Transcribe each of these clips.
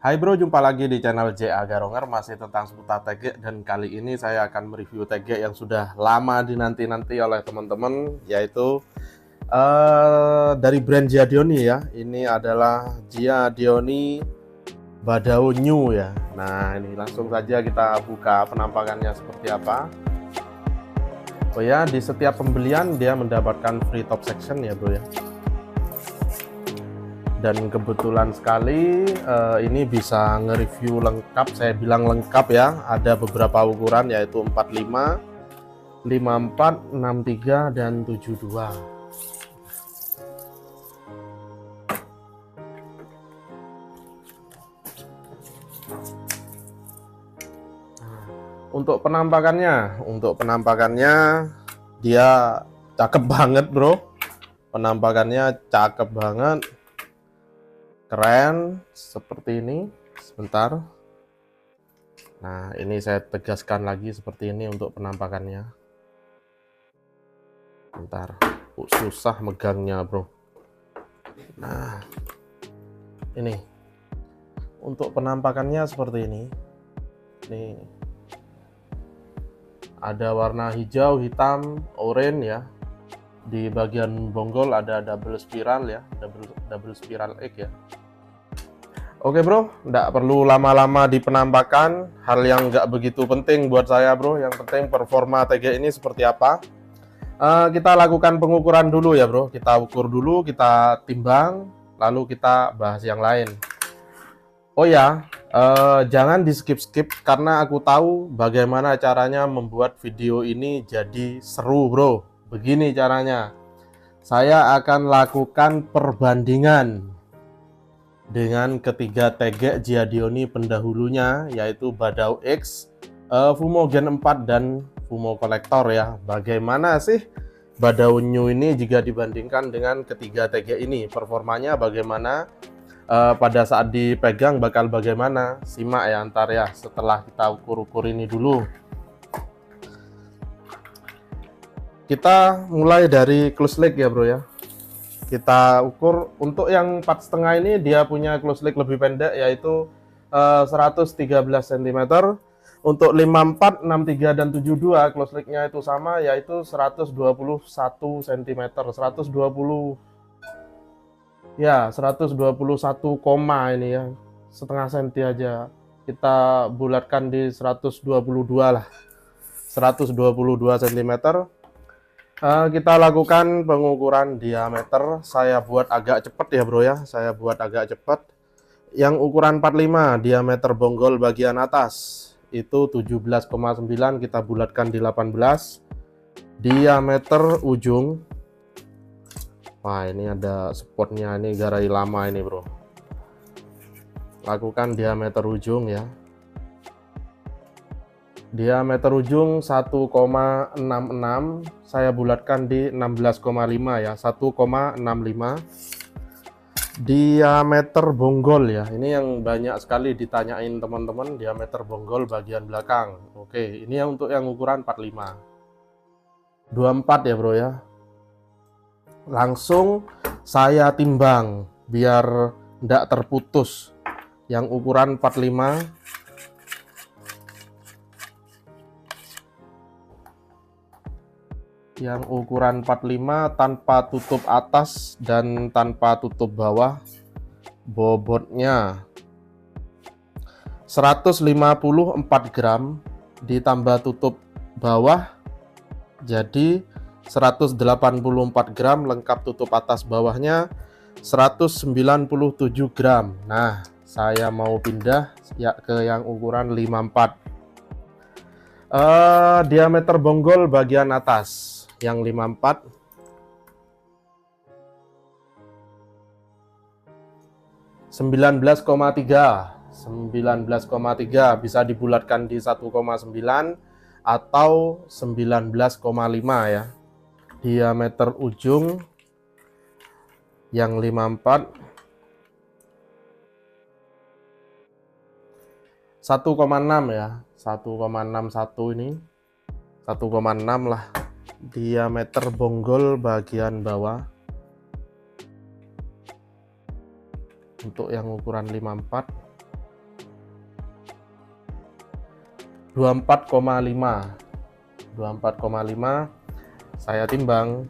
Hai bro, jumpa lagi di channel JA Garonger, masih tentang seputar TG, dan kali ini saya akan mereview TG yang sudah lama dinanti-nanti oleh teman-teman, yaitu dari brand Giadioni ya. Ini adalah Giadioni Badao New ya. Nah, ini langsung saja kita buka penampakannya seperti apa. Oh ya, di setiap pembelian dia mendapatkan free top section ya bro ya. Dan kebetulan sekali ini bisa nge-review lengkap, saya bilang lengkap ya. Ada beberapa ukuran yaitu 45, 54, 63, dan 72. Untuk penampakannya dia cakep banget bro. Penampakannya cakep banget, keren seperti ini. Sebentar, nah ini saya tegaskan lagi seperti ini untuk penampakannya. Bentar, susah megangnya bro. Nah ini untuk penampakannya seperti ini. Nih ada warna hijau, hitam, oranye ya. Di bagian bonggol ada double spiral ya, double spiral egg ya. Oke bro, nggak perlu lama-lama di penampakan, hal yang nggak begitu penting buat saya bro. Yang penting performa TG ini seperti apa. Kita lakukan pengukuran dulu ya bro. Kita ukur dulu, kita timbang, lalu kita bahas yang lain. Oh ya, jangan di skip-skip karena aku tahu bagaimana caranya membuat video ini jadi seru bro. Begini caranya, saya akan lakukan perbandingan dengan ketiga TG Giadioni pendahulunya, yaitu Badao X, Fumo Gen 4, dan Fumo Collector ya. Bagaimana sih Badao New ini jika dibandingkan dengan ketiga TG ini, performanya bagaimana, pada saat dipegang bakal bagaimana. Simak ya antar ya, setelah kita ukur-ukur ini dulu. Kita mulai dari close leg ya bro ya. Kita ukur untuk yang 4,5 ini dia punya close leg lebih pendek, yaitu 113 cm. Untuk 54, 63, dan 72 close legnya itu sama, yaitu 121 cm. 120 ya, 121 koma ini ya, setengah senti aja. Kita bulatkan di 122 lah, 122 cm. Kita lakukan pengukuran diameter. Saya buat agak cepat ya bro ya, saya buat agak cepat. Yang ukuran 45, diameter bonggol bagian atas itu 17,9, kita bulatkan di 18. Diameter ujung, wah ini ada spotnya, ini garai lama ini bro. Lakukan diameter ujung ya. Diameter ujung 1,66, saya bulatkan di 16,5 ya, 1,65. Diameter bonggol ya, ini yang banyak sekali ditanyain teman-teman, diameter bonggol bagian belakang. Oke, ini yang untuk yang ukuran 45. 24 ya bro ya. Langsung saya timbang biar tidak terputus. Yang ukuran 45, yang ukuran 45 tanpa tutup atas dan tanpa tutup bawah, bobotnya 154 gram ditambah tutup bawah jadi 184 gram, lengkap tutup atas bawahnya 197 gram. Nah saya mau pindah ya ke yang ukuran 54. Diameter bonggol bagian atas yang 54, 19,3 bisa dibulatkan di 1,9 atau 19,5 ya. Diameter ujung yang 54 1,6 ya, 1,61 ini, 1,6 lah. Diameter bonggol bagian bawah untuk yang ukuran 54 24,5. 24,5. Saya timbang.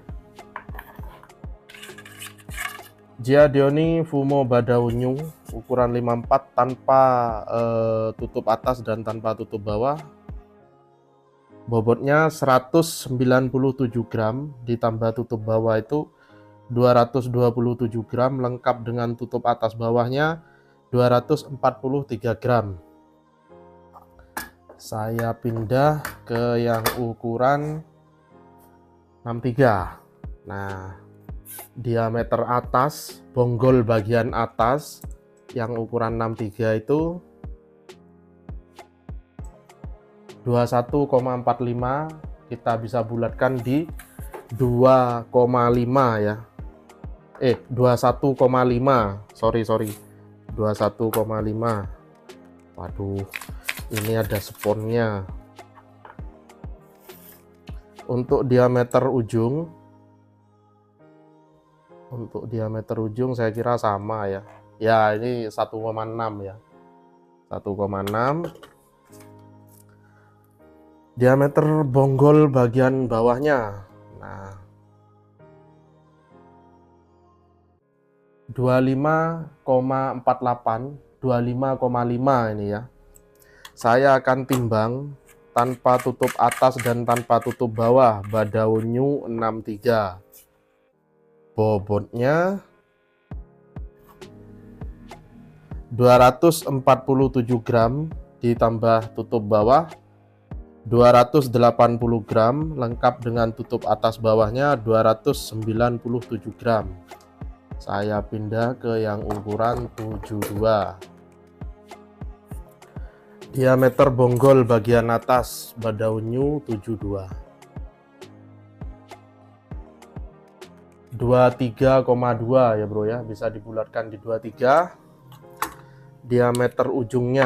Giadioni Fumo Badaunyu ukuran 54 tanpa tutup atas dan tanpa tutup bawah. Bobotnya 197 gram ditambah tutup bawah itu 227 gram lengkap dengan tutup atas bawahnya 243 gram. Saya pindah ke yang ukuran 63. Nah, diameter atas, bonggol bagian atas yang ukuran 63 itu 21,45, kita bisa bulatkan di 2,5 ya. 21,5. Sorry. 21,5. Waduh, ini ada sponnya. Untuk diameter ujung saya kira sama ya. Ya, ini 1,6 ya. 1,6. Diameter bonggol bagian bawahnya. Nah, 25,48, 25,5 ini ya. Saya akan timbang tanpa tutup atas dan tanpa tutup bawah, Badaunyu 63. Bobotnya 247 gram ditambah tutup bawah 280 gram lengkap dengan tutup atas bawahnya 297 gram. Saya pindah ke yang ukuran 72. Diameter bonggol bagian atas Badaunyu 72. 23,2 ya bro ya, bisa dibulatkan di 23. Diameter ujung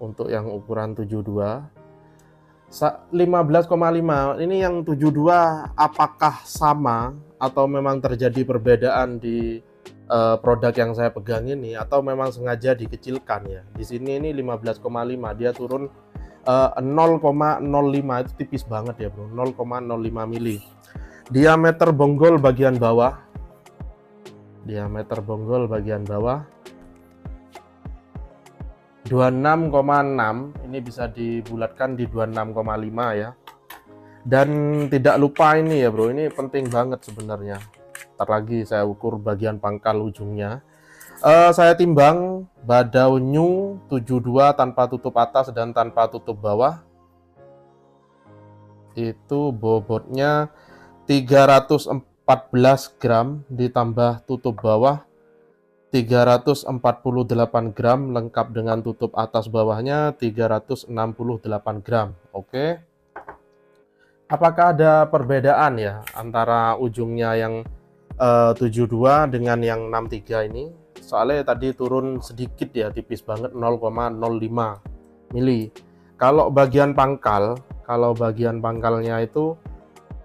untuk yang ukuran 72 15,5. Ini yang 72 apakah sama atau memang terjadi perbedaan di produk yang saya pegang ini atau memang sengaja dikecilkan ya. Di sini ini 15,5, dia turun 0,05, itu tipis banget ya bro, 0,05 mili. Diameter bonggol bagian bawah 26,6, ini bisa dibulatkan di 26,5 ya. Dan tidak lupa ini ya bro, ini penting banget sebenarnya. Ntar lagi saya ukur bagian pangkal ujungnya. Saya timbang Badaunyu 72 tanpa tutup atas dan tanpa tutup bawah. Itu bobotnya 314 gram ditambah tutup bawah 348 gram lengkap dengan tutup atas bawahnya 368 gram. Oke. Apakah ada perbedaan ya antara ujungnya yang 72 dengan yang 63 ini? Soalnya tadi turun sedikit ya, tipis banget 0,05 mili. Kalau bagian pangkalnya itu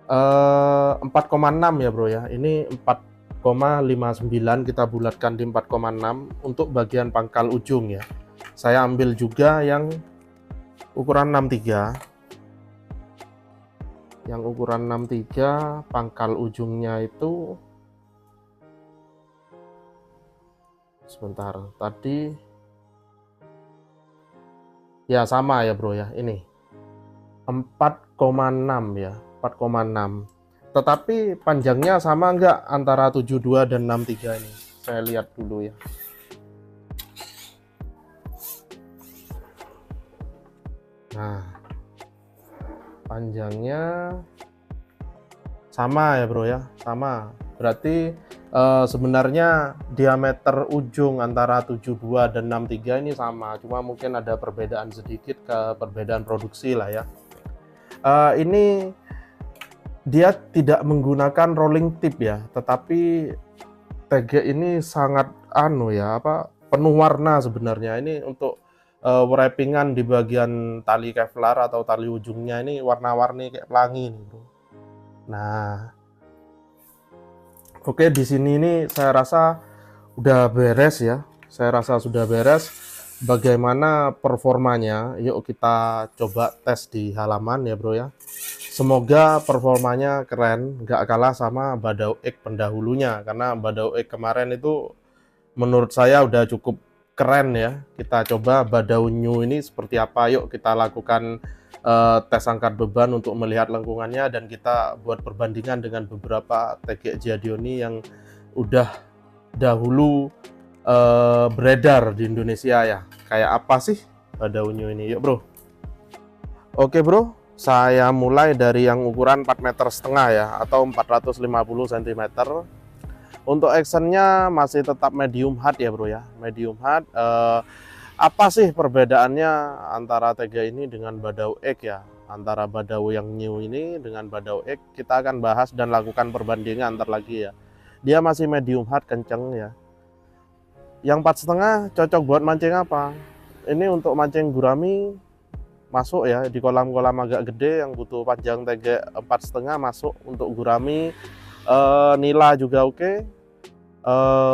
4,6 ya bro ya. Ini 4,59, kita bulatkan di 4,6 untuk bagian pangkal ujung ya. Saya ambil juga yang ukuran 63. Yang ukuran 63 pangkal ujungnya itu sebentar, tadi ya sama ya bro ya, ini 4,6 ya, 4,6. Tetapi panjangnya sama enggak antara 72 dan 63 ini? Saya lihat dulu ya. Nah, panjangnya sama ya bro ya, sama. Berarti sebenarnya diameter ujung antara 72 dan 63 ini sama, cuma mungkin ada perbedaan sedikit, perbedaan produksi lah ya. Ini dia tidak menggunakan rolling tip ya, tetapi TG ini sangat penuh warna sebenarnya. Ini untuk wrappingan di bagian tali Kevlar atau tali ujungnya ini warna-warni kayak pelangi nih bro. Nah, Oke, di sini ini saya rasa udah beres ya. Saya rasa sudah beres. Bagaimana performanya? Yuk kita coba tes di halaman ya bro ya. Semoga performanya keren, nggak kalah sama Badao X pendahulunya. Karena Badao X kemarin itu menurut saya udah cukup keren ya. Kita coba Badao New ini seperti apa. Yuk kita lakukan tes angkat beban untuk melihat lengkungannya, dan kita buat perbandingan dengan beberapa TG Giadioni yang udah dahulu beredar di Indonesia ya. Kayak apa sih Badao New ini? Yuk bro. Oke bro, saya mulai dari yang ukuran 4,5 meter ya, atau 450 cm. Untuk actionnya masih tetap medium hard ya bro ya, medium hard. Apa sih perbedaannya antara TG ini dengan Badao X ya? Antara Badao yang new ini dengan Badao X, kita akan bahas dan lakukan perbandingan ntar lagi ya. Dia masih medium hard, kenceng ya. Yang 4,5 cocok buat mancing apa? Ini untuk mancing gurami masuk ya, di kolam-kolam agak gede yang butuh panjang TG 4,5 masuk untuk gurami. Nila juga oke,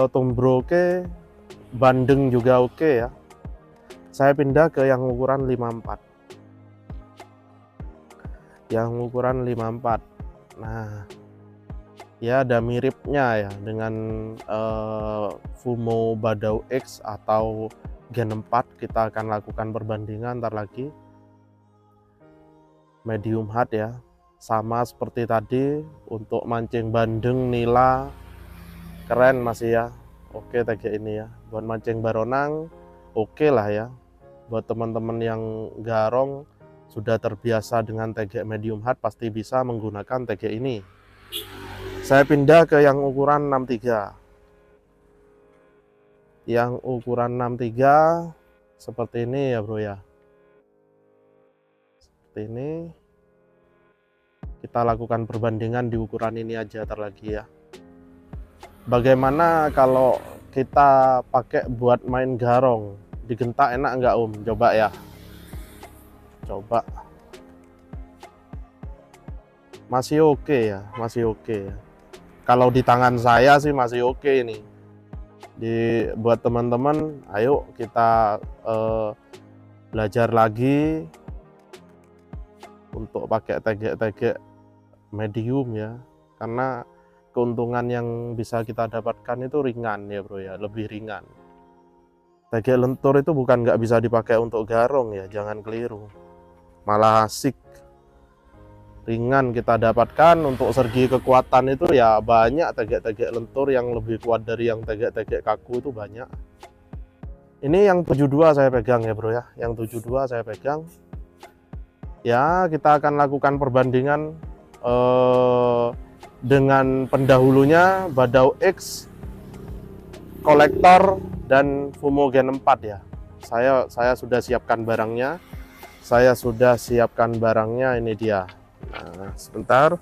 Tombro oke, bandeng juga oke ya. Saya pindah ke yang ukuran 54. Yang ukuran 54. Nah, ya ada miripnya ya dengan Fumo Badao X atau Gen 4. Kita akan lakukan perbandingan ntar lagi. Medium hard ya, sama seperti tadi. Untuk mancing bandeng, nila, keren masih ya. Oke TG ini ya, buat mancing baronang oke lah ya. Buat teman-teman yang garong sudah terbiasa dengan TG medium hard, pasti bisa menggunakan TG ini. Saya pindah ke yang ukuran 63. Yang ukuran 63 seperti ini ya bro ya. Seperti ini. Kita lakukan perbandingan di ukuran ini aja ntar lagi ya. Bagaimana kalau kita pakai buat main garong? Digentak enak nggak Om? Coba ya. Coba. Masih oke ya, masih oke ya. Kalau di tangan saya sih masih oke ini. Buat teman-teman, ayo kita belajar lagi untuk pakai TG medium ya, karena keuntungan yang bisa kita dapatkan itu ringan ya bro ya, lebih ringan. TG lentur itu bukan nggak bisa dipakai untuk garong ya, jangan keliru, malah asik. Ringan kita dapatkan. Untuk segi kekuatan itu ya banyak TG lentur yang lebih kuat dari yang TG kaku itu banyak. Ini yang 72 saya pegang ya bro ya, yang 72 saya pegang ya. Kita akan lakukan perbandingan dengan pendahulunya Badao X, kolektor, dan Fumo Gen 4 ya. Saya sudah siapkan barangnya. Ini dia. Nah, sebentar.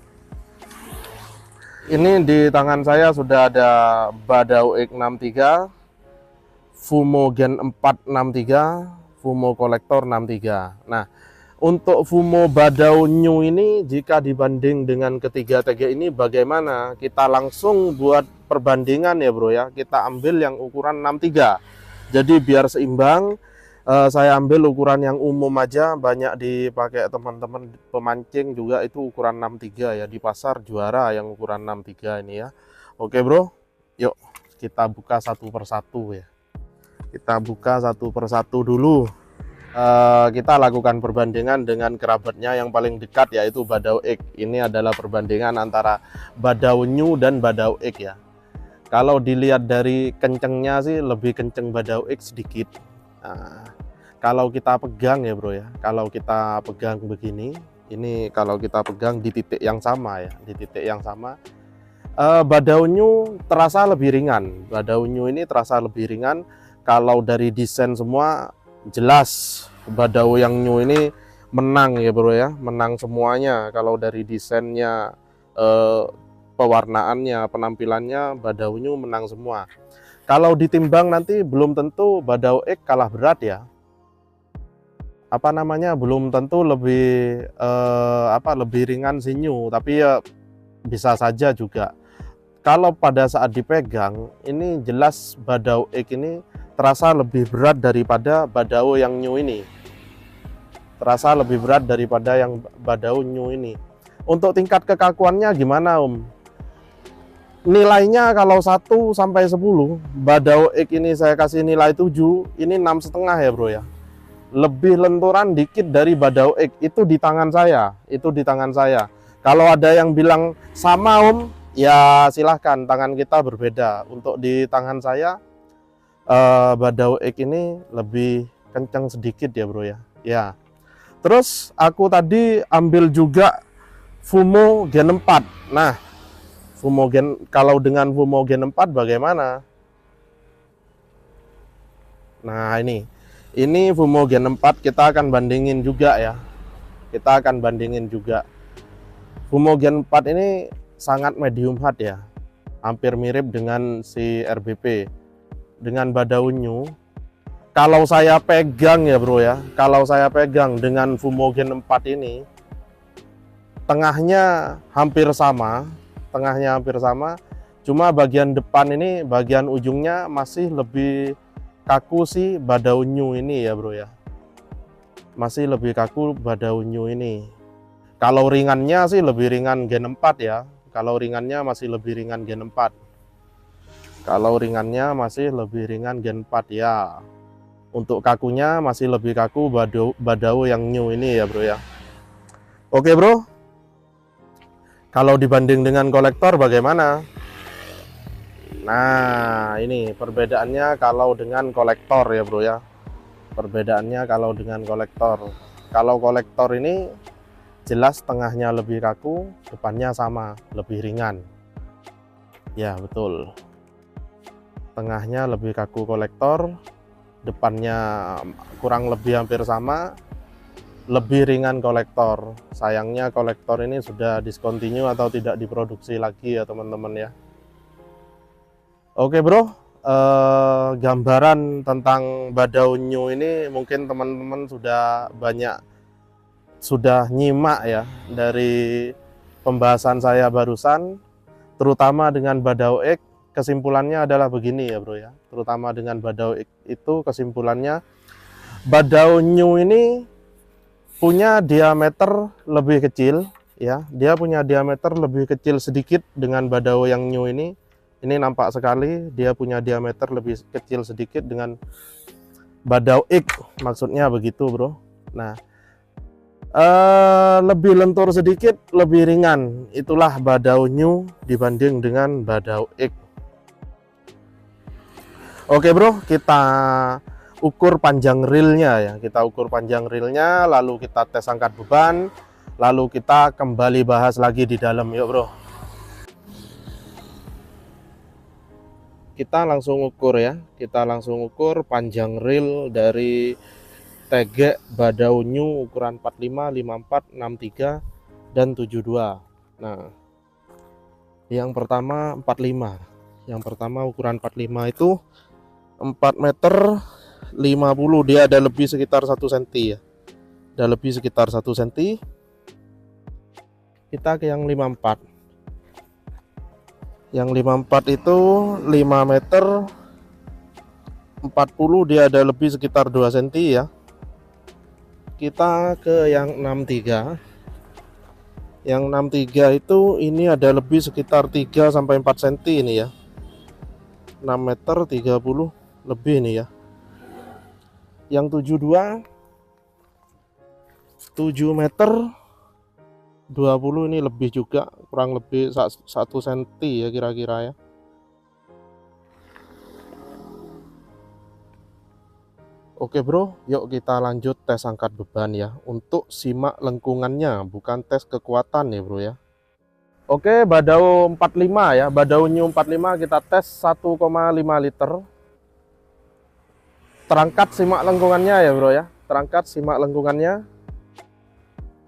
Ini di tangan saya sudah ada Badao X 63, Fumo Gen 4 63, Fumo kolektor 63. Nah, untuk Fumo Badao New ini jika dibanding dengan ketiga TG ini bagaimana? Kita langsung buat perbandingan ya bro ya. Kita ambil yang ukuran 63. Jadi biar seimbang, saya ambil ukuran yang umum aja, banyak dipakai teman-teman pemancing juga itu ukuran 63 ya. Di pasar juara yang ukuran 63 ini ya. Oke bro, yuk kita buka satu persatu ya. Kita buka satu persatu dulu. Kita lakukan perbandingan dengan kerabatnya yang paling dekat, yaitu Badao X. Ini adalah perbandingan antara Badao New dan Badao X ya. Kalau dilihat dari kencengnya sih lebih kenceng Badao X sedikit. Nah, kalau kita pegang ya bro ya, kalau kita pegang begini, ini kalau kita pegang di titik yang sama ya, di titik yang sama, Badao New terasa lebih ringan. Badao New ini terasa lebih ringan. Kalau dari desain semua jelas Badao yang new ini menang ya bro ya, menang semuanya. Kalau dari desainnya, pewarnaannya, penampilannya, Badao new menang semua. Kalau ditimbang nanti belum tentu Badao X kalah berat ya. Apa namanya, belum tentu lebih lebih ringan si new, tapi ya bisa saja juga. kalau pada saat dipegang ini jelas Badao X ini terasa lebih berat daripada Badao yang new ini. Terasa lebih berat daripada yang Badao new ini. Untuk tingkat kekakuannya gimana Om? Nilainya kalau 1 sampai 10, Badao X ini saya kasih nilai 7, ini 6,5 ya bro ya. Lebih lenturan dikit dari Badao X, itu di tangan saya, itu di tangan saya. Kalau ada yang bilang sama Om, ya silahkan, tangan kita berbeda. Untuk di tangan saya, Badao X ini lebih kencang sedikit ya bro ya. Ya. Terus aku tadi ambil juga Fumo Gen 4. Nah, kalau dengan Fumo Gen 4 bagaimana? Nah, ini Fumo Gen 4 kita akan bandingin juga ya. Kita akan bandingin juga. Fumo Gen 4 ini sangat medium hard ya. Hampir mirip dengan si RBP. Dengan Badao New. Kalau saya pegang ya bro ya, kalau saya pegang dengan Fumo Gen 4 ini, tengahnya hampir sama, cuma bagian depan ini, bagian ujungnya masih lebih kaku si Badao New ini ya bro ya. Masih lebih kaku Badao New ini. Kalau ringannya sih lebih ringan Gen 4 ya. Kalau ringannya masih lebih ringan Gen 4. Kalau ringannya masih lebih ringan Gen 4 ya. Untuk kakunya masih lebih kaku Badao yang new ini ya bro ya. Oke bro. Kalau dibanding dengan kolektor bagaimana? Nah, ini perbedaannya kalau dengan kolektor ya bro ya. Perbedaannya kalau dengan kolektor. Kalau kolektor ini jelas tengahnya lebih kaku, depannya sama, lebih ringan. Ya betul. Tengahnya lebih kaku kolektor, depannya kurang lebih hampir sama, lebih ringan kolektor. Sayangnya kolektor ini sudah discontinue atau tidak diproduksi lagi ya teman-teman ya. Oke bro, gambaran tentang Badao New ini mungkin teman-teman sudah nyimak ya dari pembahasan saya barusan, terutama dengan Badao X. Kesimpulannya adalah begini ya bro ya, terutama dengan Badao X itu kesimpulannya Badao New ini punya diameter lebih kecil ya, dia punya diameter lebih kecil sedikit dengan Badao yang new ini nampak sekali dia punya diameter lebih kecil sedikit dengan Badao X, maksudnya begitu bro. Nah, lebih lentur sedikit, lebih ringan, itulah Badao New dibanding dengan Badao X. Oke bro, kita ukur panjang reelnya ya, kita ukur panjang reelnya, lalu kita tes angkat beban, lalu kita kembali bahas lagi di dalam yuk bro. Kita langsung ukur ya, kita langsung ukur panjang reel dari TG Badao New ukuran 45, 54, 63 dan 72. Nah, yang pertama 45, yang pertama ukuran 45 itu 4 meter 50, dia ada lebih sekitar 1 cm ya, ada lebih sekitar 1 cm. Kita ke yang 54, yang 54 itu 5 meter 40, dia ada lebih sekitar 2 cm ya. Kita ke yang 63, yang 63 itu ini ada lebih sekitar 3 sampai 4 cm ini ya, 6 meter 30 lebih ini ya. Yang 72 7 meter 20 ini lebih juga, kurang lebih 1 cm ya kira-kira ya. Oke bro, yuk kita lanjut tes angkat beban ya. Untuk simak lengkungannya, bukan tes kekuatan ya bro ya. Oke, Badao 45 ya, Badao New 45 kita tes 1,5 liter. Terangkat simak lengkungannya ya bro ya, terangkat simak lengkungannya.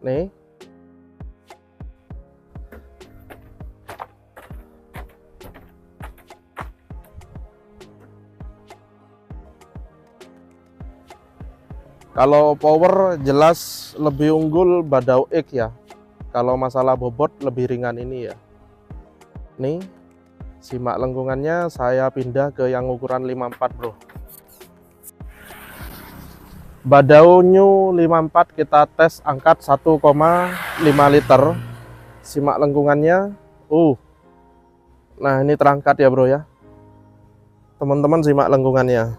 Nih. Kalau power jelas lebih unggul Badao X ya. Kalau masalah bobot lebih ringan ini ya. Nih, Simak lengkungannya, saya pindah ke yang ukuran 54 bro. Badau New 54 kita tes angkat 1,5 liter. Simak lengkungannya. Nah ini terangkat ya bro ya. Teman-teman simak lengkungannya.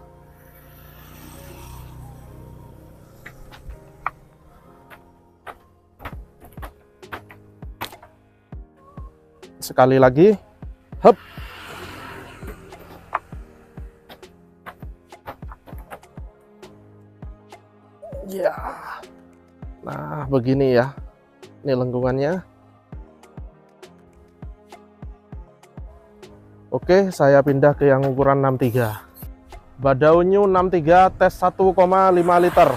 Sekali lagi. Hup. Ya. Nah, begini ya. Ini lengkungannya. Oke, saya pindah ke yang ukuran 63. Badau New 63 tes 1,5 liter.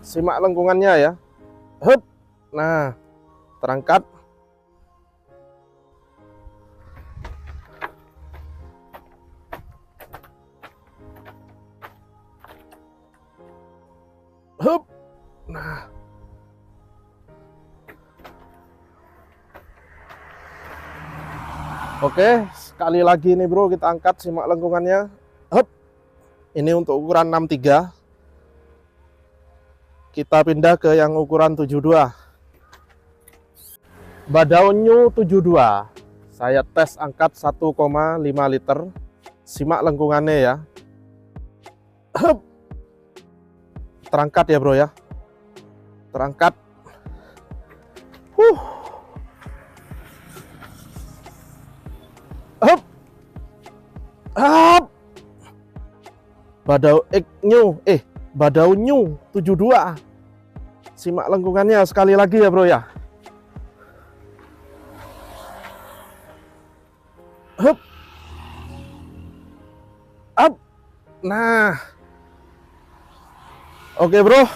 Simak lengkungannya ya. Hup. Nah, terangkat. Hup. Nah. Oke, sekali lagi nih bro, kita angkat, simak lengkungannya. Hup. Ini untuk ukuran 63. Kita pindah ke yang ukuran 72. Badau New 72. Saya tes angkat 1,5 liter. Simak lengkungannya ya. Hup. Terangkat ya bro ya. Terangkat. Hup. Hup. Badau New 72. Simak lengkungannya sekali lagi ya bro ya. Hup. Up. Nah. Oke bro.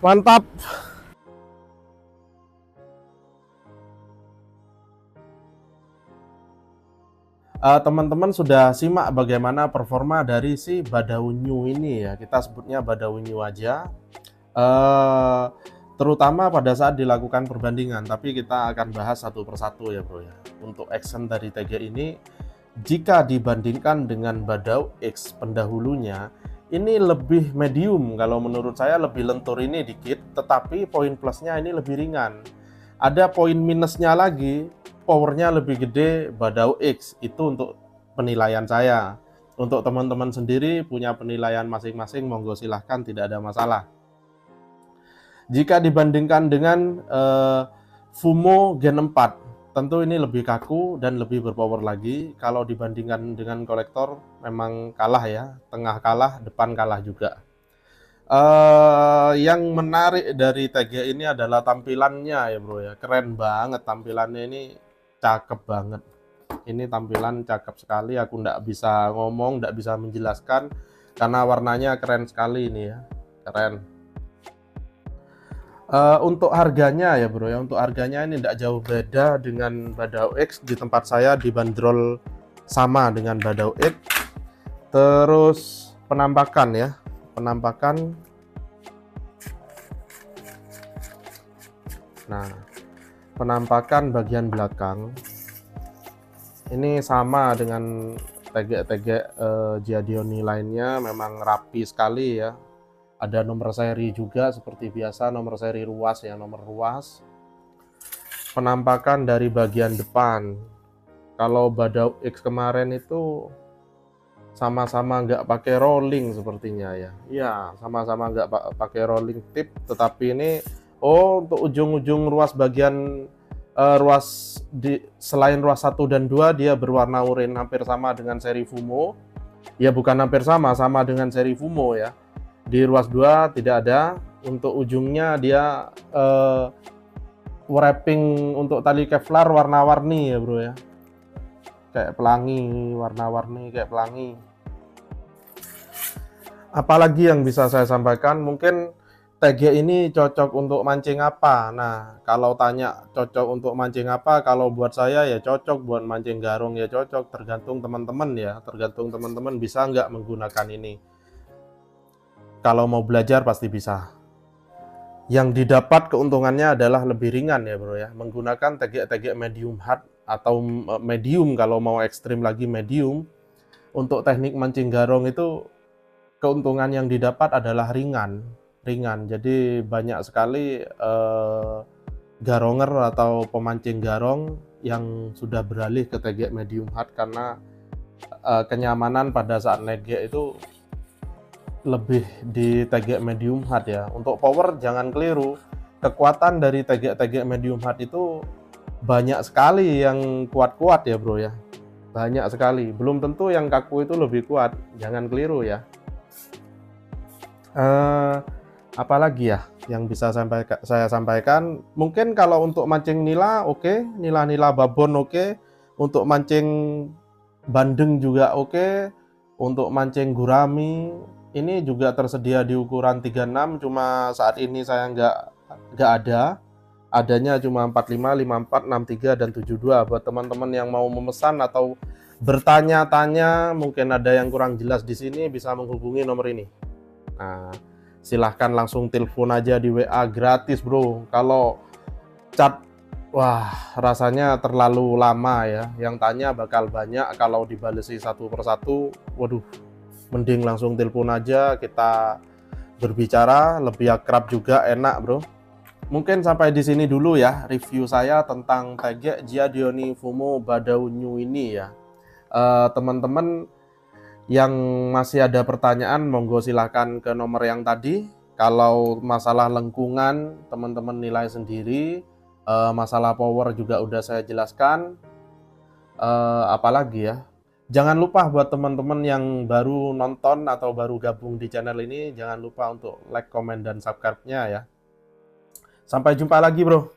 Mantap. Teman-teman sudah simak bagaimana performa dari si Badau New ini ya. Kita sebutnya Badau New aja. Terutama pada saat dilakukan perbandingan, tapi kita akan bahas satu persatu ya bro ya. Untuk action dari TG ini, jika dibandingkan dengan Badau X pendahulunya, ini lebih medium. Kalau menurut saya lebih lentur ini dikit, tetapi poin plusnya ini lebih ringan. Ada poin minusnya lagi, powernya lebih gede Badau X. Itu untuk penilaian saya. Untuk teman-teman sendiri punya penilaian masing-masing, monggo silahkan, tidak ada masalah. Jika dibandingkan dengan Fumo Gen 4, tentu ini lebih kaku dan lebih berpower lagi. Kalau dibandingkan dengan kolektor memang kalah ya, tengah kalah, depan kalah juga. Yang menarik dari TG ini adalah tampilannya ya bro ya, keren banget tampilannya ini, cakep banget. Ini tampilan cakep sekali, aku nggak bisa ngomong, nggak bisa menjelaskan karena warnanya keren sekali ini ya, keren. Untuk harganya ya bro ya, untuk harganya ini tidak jauh beda dengan Badau X. Di tempat saya dibanderol sama dengan Badau X. Terus penampakan ya, penampakan. Nah, penampakan bagian belakang ini sama dengan TG-TG Giadioni lainnya, memang rapi sekali ya. Ada nomor seri juga seperti biasa, nomor seri ruas ya, nomor ruas. Penampakan dari bagian depan, kalau Badau X kemarin itu sama-sama nggak pakai rolling sepertinya ya. Ya, sama-sama nggak pakai rolling tip, tetapi ini untuk ujung-ujung ruas bagian ruas selain ruas 1 dan 2 dia berwarna oranye, hampir sama dengan seri Fumo. Ya bukan hampir sama dengan seri Fumo ya. Di ruas 2 tidak ada. Untuk ujungnya dia wrapping untuk tali Kevlar warna-warni ya bro ya, kayak pelangi, warna-warni kayak pelangi. Apalagi yang bisa saya sampaikan, mungkin TG ini cocok untuk mancing apa? Nah, kalau tanya cocok untuk mancing apa, kalau buat saya ya cocok buat mancing garung ya cocok, tergantung teman-teman ya, tergantung teman-teman bisa nggak menggunakan ini. Kalau mau belajar pasti bisa. Yang didapat keuntungannya adalah lebih ringan ya bro ya, menggunakan TG medium hard atau medium, kalau mau ekstrim lagi medium. Untuk teknik mancing garong itu keuntungan yang didapat adalah ringan. Jadi banyak sekali garonger atau pemancing garong yang sudah beralih ke tegek medium hard karena kenyamanan pada saat negek itu lebih di tegek medium hard ya. Untuk power jangan keliru, kekuatan dari tegek medium hard itu banyak sekali yang kuat-kuat ya bro ya, banyak sekali. Belum tentu yang kaku itu lebih kuat, jangan keliru ya. Apalagi ya yang bisa saya sampaikan, mungkin kalau untuk mancing nila oke, nila babon oke, untuk mancing bandeng juga oke, untuk mancing gurami ini juga tersedia di ukuran 36, cuma saat ini saya nggak ada, adanya cuma 45, 54, 63 dan 72. Buat teman-teman yang mau memesan atau bertanya-tanya, mungkin ada yang kurang jelas di sini, bisa menghubungi nomor ini. Nah, silahkan langsung telepon aja di WA, gratis bro. Kalau chat, wah rasanya terlalu lama ya, yang tanya bakal banyak, kalau dibalesi satu persatu, waduh, mending langsung telepon aja, kita berbicara lebih akrab juga, enak bro. Mungkin sampai di sini dulu ya review saya tentang tegek Giadioni Fumo Badau New ini ya. Teman-teman yang masih ada pertanyaan, monggo silahkan ke nomor yang tadi. Kalau masalah lengkungan, teman-teman nilai sendiri. Masalah power juga udah saya jelaskan. Apalagi ya, jangan lupa buat teman-teman yang baru nonton atau baru gabung di channel ini, jangan lupa untuk like, comment, dan subscribe-nya ya. Sampai jumpa lagi bro.